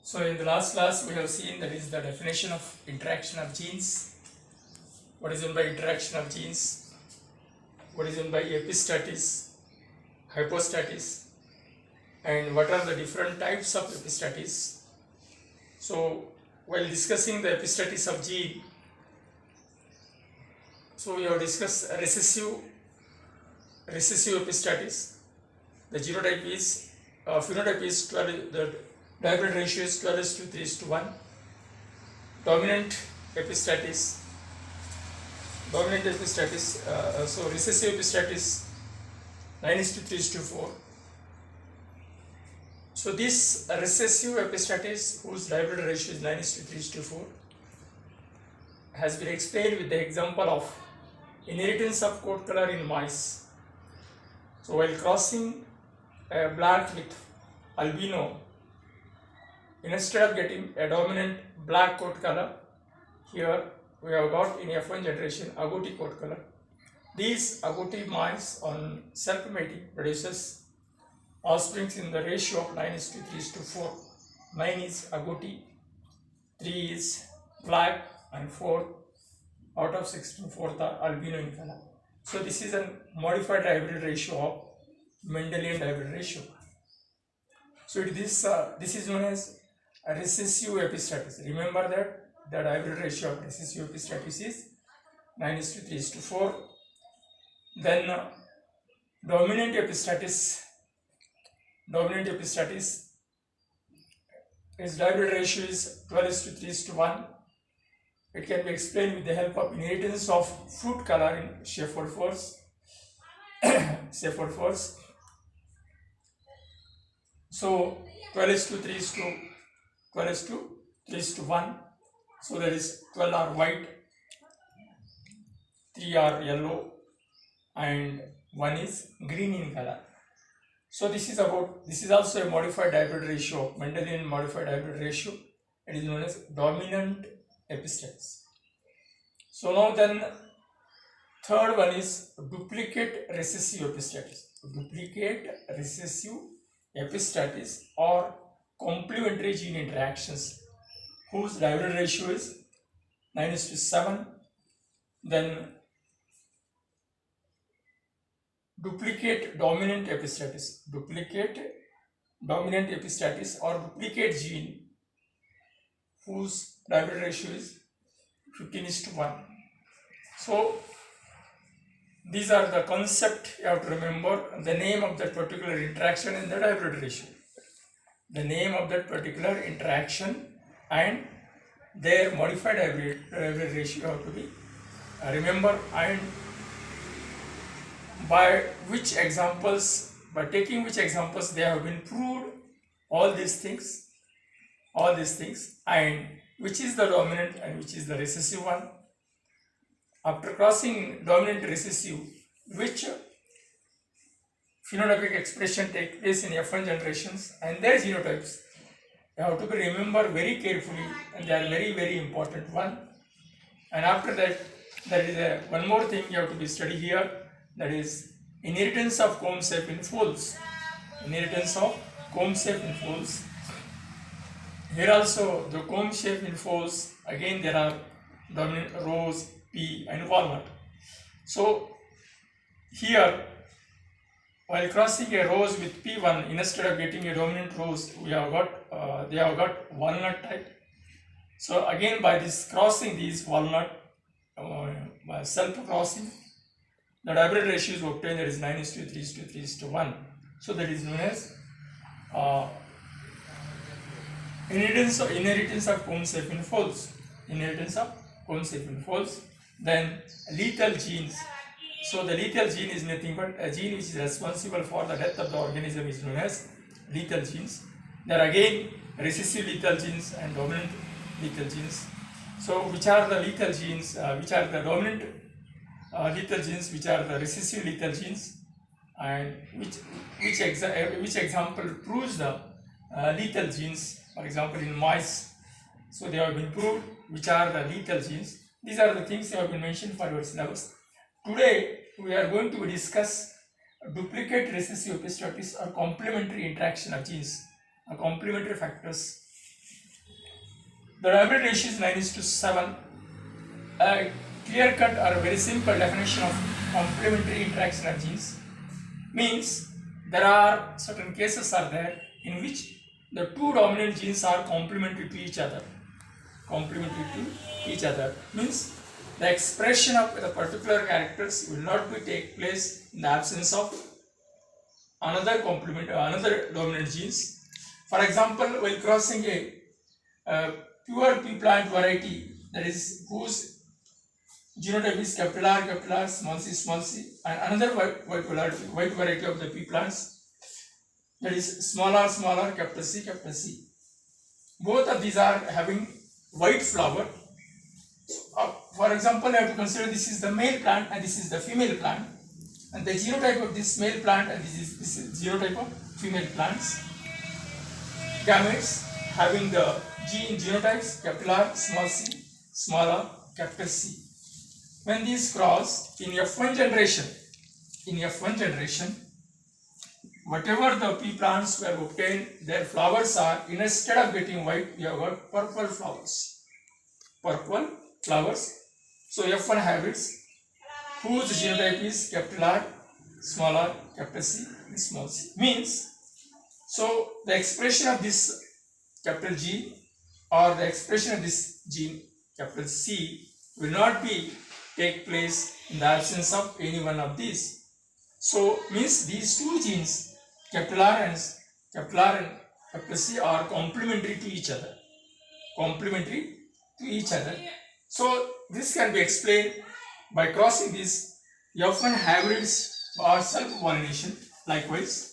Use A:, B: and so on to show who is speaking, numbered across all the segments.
A: So in the last class we have seen that is the definition of interaction of genes. What is meant by interaction of genes? What is meant by epistatis, hypostatis, and what are the different types of epistatis? So while discussing the epistatis of gene, so we have discussed recessive epistatis. The genotype is phenotype is 12, the diagonal ratio is 12:3:1. Dominant epistatis, so recessive epistatis 9:3:4. So this recessive epistatis, whose diagonal ratio is 9:3:4, has been explained with the example of inheritance of coat color in mice. So while crossing a black with albino, instead of getting a dominant black coat color, here we have got in F1 generation agouti coat color. These agouti mice on self-mating produces offsprings in the ratio of 9:3:4. 9 is agouti, 3 is black, and 4 out of 16, 4th are albino in color. So this is a modified hybrid ratio of Mendelian hybrid ratio. So this is known as a recessive epistatis. Remember that the hybrid ratio of recessive epistatis is 9:3:4. Then dominant epistatis, its hybrid ratio is 12:3:1. It can be explained with the help of inheritance of fruit color in Sheffield force. So 12:3:1. So there is 12 are white, 3 are yellow, and 1 is green in color. So this is also a modified hybrid ratio, Mendelian modified hybrid ratio. It is known as dominant epistatis. So now then, third one is duplicate recessive epistatis or complementary gene interactions, whose hybrid ratio is 9:7. Then duplicate dominant epistatis or duplicate gene, whose hybrid ratio is 15:1. So these are the concept you have to remember, the name of that particular interaction and the hybrid ratio. The name of that particular interaction and their modified hybrid ratio have to be remember, and by taking which examples they have been proved all these things, and which is the dominant and which is the recessive one. After crossing dominant recessive, which phenotypic expression take place in F1 generations and their genotypes, you have to be remember very carefully, and they are very, very important one. And after that, there is one more thing you have to be study here, that is inheritance of comb shape in folds. Here also the comb shape in folds, again there are dominant rose, pea, and walnut. So here, while crossing a rose with P1, instead of getting a dominant rose, they have got walnut type. So again, by this crossing these walnut, by self crossing, the hybrid ratio is obtained, that is 9:3:1. So that is known as inheritance of comb shape in folds. Then lethal genes. So the lethal gene is nothing but a gene which is responsible for the death of the organism is known as lethal genes. There are again recessive lethal genes and dominant lethal genes. So which are the lethal genes, which are the dominant lethal genes, which are the recessive lethal genes, and which example proves the lethal genes, for example in mice. So they have been proved which are the lethal genes. These are the things that have been mentioned for your syllabus. Today we are going to discuss duplicate recessive epistatis or complementary interaction of genes, complementary factors The hybrid ratio is 9:7. A clear-cut or very simple definition of complementary interaction of genes means there are certain cases are there in which the two dominant genes are complementary to each other. Complementary to each other means the expression of the particular characters will not be take place in the absence of another dominant genes. For example, while crossing a pure pea plant variety, that is whose genotype is R, small c, and another white variety of the pea plants, that is small r, C. Both of these are having white flower. For example, I have to consider this is the male plant and this is the female plant, and the genotype of this male plant and this is genotype of female plants. Gametes having the gene genotypes R, small c, small r, capital C. When these cross in F1 generation, whatever the pea plants were obtained, their flowers are, instead of getting white, we have got purple flowers. So F1 hybrids whose genotype is R, small r, capital C, and small c means, so the expression of this capital G or the expression of this gene capital C will not be take place in the absence of any one of these. So means these two genes R and capital C are complementary to each other. So this can be explained by crossing these F1 hybrids or self-pollination. Likewise,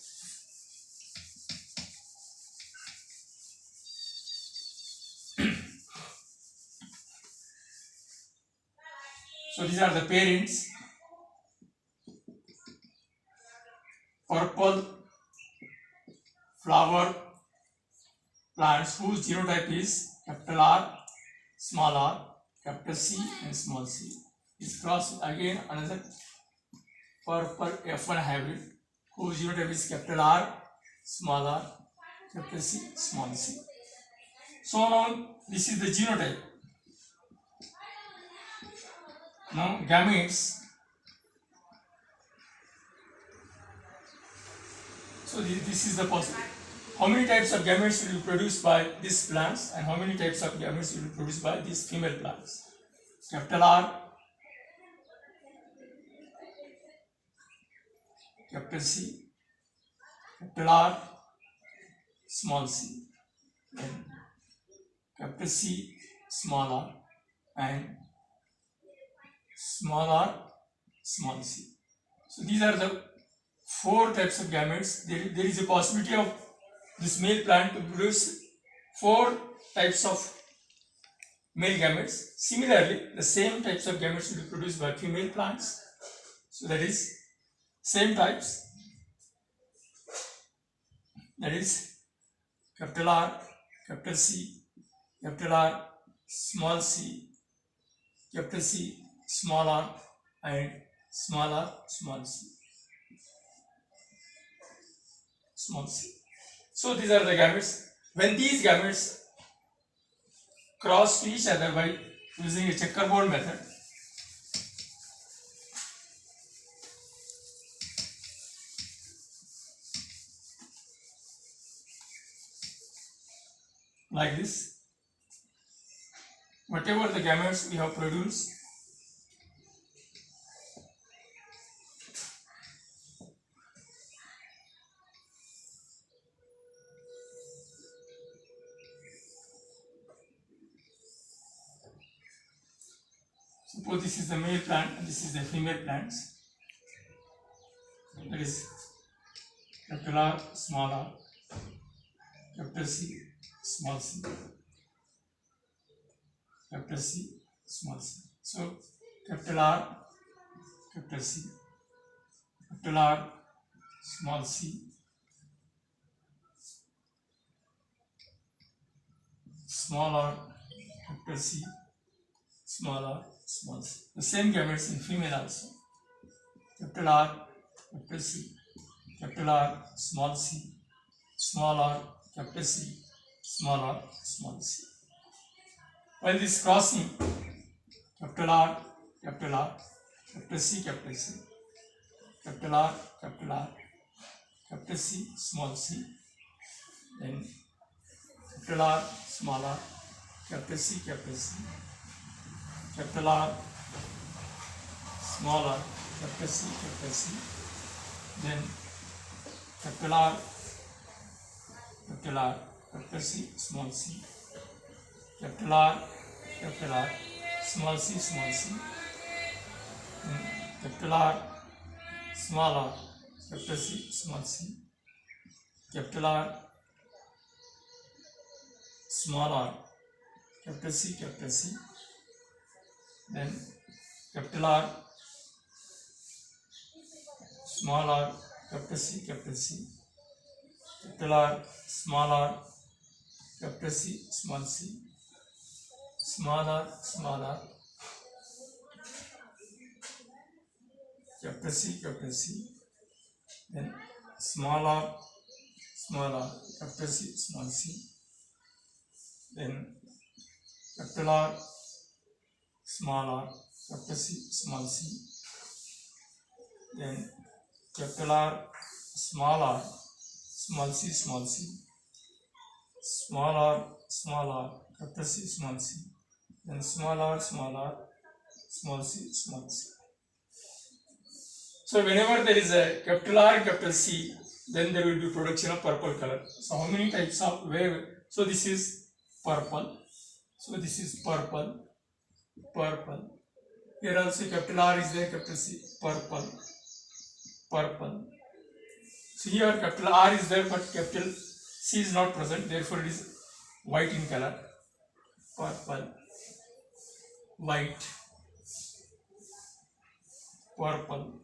A: so these are the parents. Purple flower plants whose genotype is R, small r, capital C, and small c. Is crossed again another purple F1 hybrid whose genotype is R, small r, capital C, small c. So now this is the genotype. Now gametes. So this is the possible. How many types of gametes will be produced by these plants and how many types of gametes will be produced by these female plants? R, capital C, R, small c, and capital C, small r, and small r, small c. So these are the four types of gametes. There is a possibility of this male plant to produce four types of male gametes. Similarly, the same types of gametes will be produced by female plants. So that is same types. That is R, capital C, R, small c, capital C, small r, and small r, small c. So these are the gametes. When these gametes cross to each other by using a checkerboard method, like this, whatever the gametes we have produced, suppose this is the male plant and this is the female plants. That is R, small r, capital C, small c, capital C, small c. So R, capital C, R, small c, small r, capital C, small r, small c. The same gametes in female also. R, capital C, R, small c, small r, capital C, small r, small c. While this crossing, capital R, capital R, capital C, capital C, capital R, capital R, capital C, small c, then capital R, small r, capital C, capital C, capital R, small r, capital C, then capital R, capital C, small c, capital R, small c, then capital R, small r, capital C, small c, capital R, small r, capital C, then capital R, small r, capital C, capital R, small r, capital C, small c, small r, capital C, then small r, capital C, small c, then capital R, small r, capital C, small c, then capital R, small c, small r, capital C, small c, then small r, small c, small c. So whenever there is a capital R and capital C, then there will be production of purple color. So how many types of wave? So this is purple. So this is purple. Here also capital R is there, capital C, purple. So here capital R is there, but capital C is not present. Therefore, it is white in color. Purple, white, purple.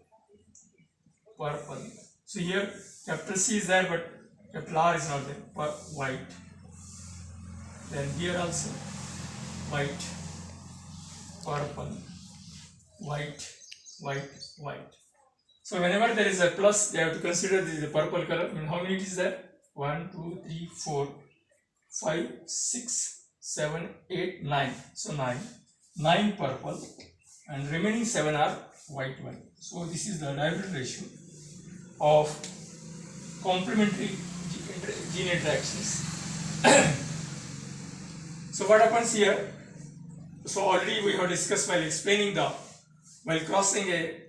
A: So here capital C is there, but capital R is not there. White. Then here also white, purple, white. So whenever there is a plus, they have to consider this is a purple color. And how many it is there? 1, 2, 3, 4, 5, 6, 7, 8, 9. So 9 purple, and remaining 7 are white one. So this is the diagonal ratio of complementary gene interactions. So what happens here? So already we have discussed while crossing a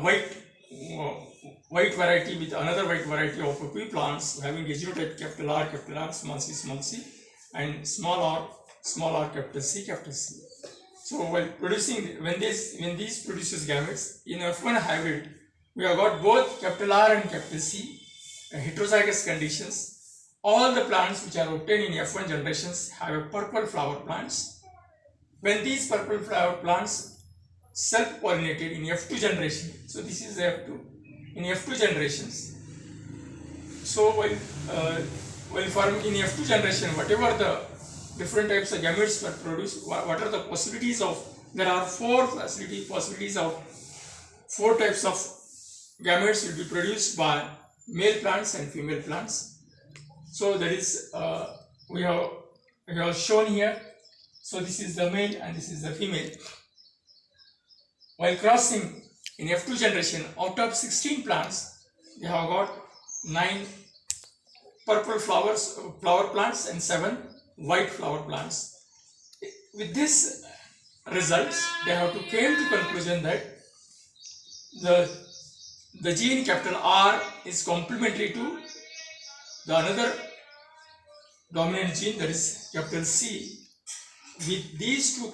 A: white variety with another white variety of poppy plants having a genotype capital R, small c, and small r, capital C. So while producing, when these produces gametes in F1 hybrid, we have got both capital R and capital C heterozygous conditions. All the plants which are obtained in F1 generations have a purple flower plants. When these purple flower plants self-pollinated in F2 generation, so this is F2, in F2 generations. So while forming in F2 generation, whatever the different types of gametes were produced, what are the possibilities of, there are four possibilities of 4 types of gametes will be produced by male plants and female plants. So that is we have shown here. So this is the male and this is the female. While crossing in F2 generation, out of 16 plants, they have got 9 purple flower plants and 7 white flower plants. With this results, they have to came to conclusion that the gene capital R is complementary to the another dominant gene, that is capital C. With these two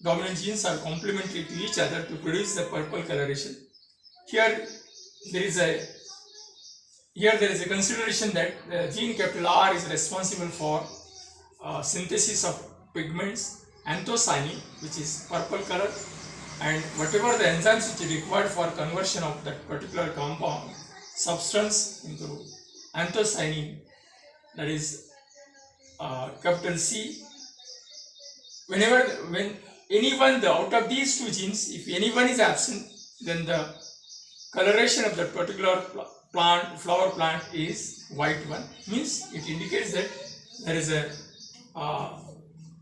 A: dominant genes are complementary to each other to produce the purple coloration. Here there is a consideration that the gene capital R is responsible for synthesis of pigments, anthocyanin, which is purple color, and whatever the enzymes which are required for conversion of that particular compound substance into anthocyanin, that is capital C. When anyone out of these two genes, if anyone is absent, then the coloration of that particular flower plant is white one. Means it indicates that there is a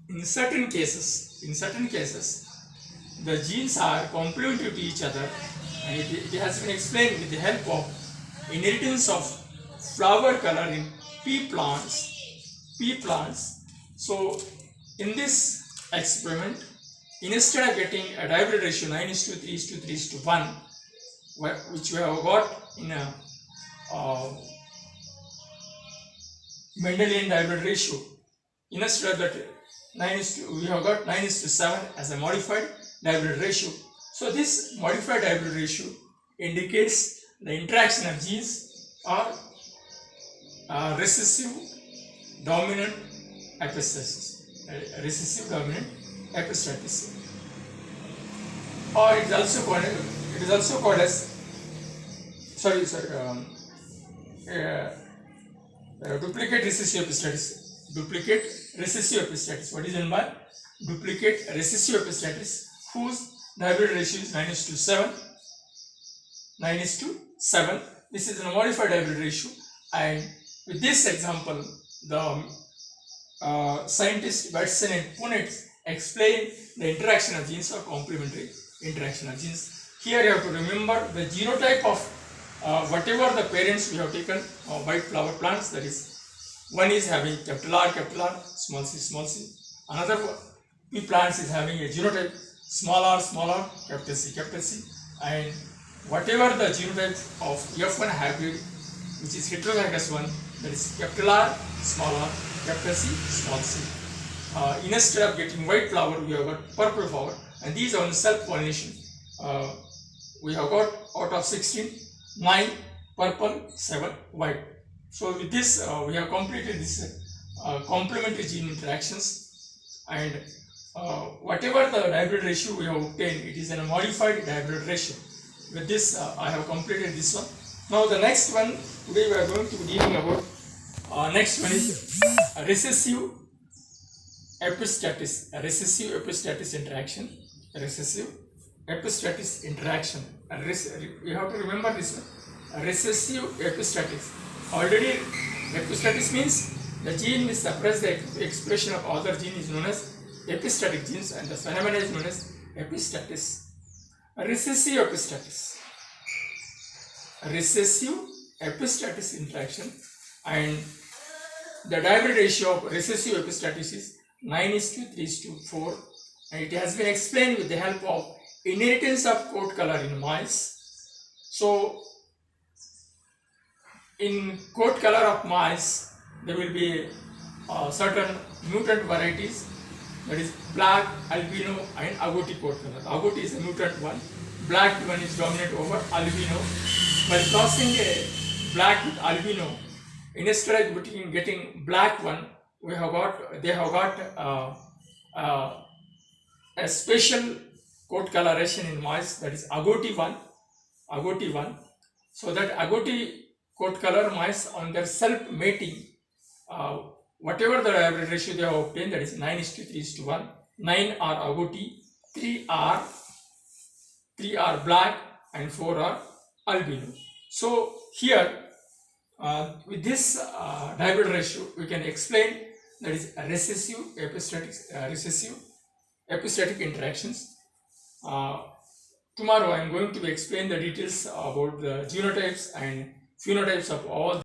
A: in certain cases, the genes are complementary to each other, and it has been explained with the help of inheritance of flower color in pea plants. So in this experiment, instead of getting a divided ratio 9:3:3:1, which we have got in a Mendelian divided ratio, instead of that we have got 9:7 as a modified divided ratio. So this modified divided ratio indicates the interaction of genes or recessive dominant epistasis, or it is also called as duplicate recessive epistatis. What is meant by duplicate recessive epistatis, whose divided ratio is 9:7. This is a modified divided ratio, and with this example, the scientists Watson and Punnett explain the interaction of genes or complementary interaction of genes. Here you have to remember the genotype of whatever the parents we have taken white flower plants, that is, one is having capital R, small c. Another pea plants is having a genotype small r, capital C, and whatever the genotype of F1 hybrid, which is heterozygous one, that is capital R, capital C, small c. Instead of getting white flower, we have got purple flower, and these are on self-pollination. We have got out of 16, 9 purple, 7 white. So with this, we have completed this complementary gene interactions, and whatever the divided ratio we have obtained, it is a modified divided ratio. With this, I have completed this one. Now the next one, today we are going to be dealing about, next one is recessive epistatis interaction. You have to remember this one. Recessive epistatis. Already, epistatis means the gene which suppresses the expression of other gene is known as epistatic genes, and the phenomenon is known as epistatis. Recessive epistatis interaction, and the divided ratio of recessive epistatis is 9:3:4, and it has been explained with the help of inheritance of coat color in mice. So in coat color of mice, there will be certain mutant varieties, that is black, albino, and agouti coat color. Agouti is a mutant one. Black one is dominant over albino. By crossing a black with albino, instead of getting black one, they have got a special coat coloration in mice, that is agouti one. So that agouti coat color mice, on their self mating, whatever the divided ratio they have obtained, that is 9:3:1. 9 are agouti, 3 are black, and 4 are albino. So here, with this divided ratio, we can explain that is recessive epistatic interactions. Tomorrow I am going to explain the details about the genotypes and phenotypes of all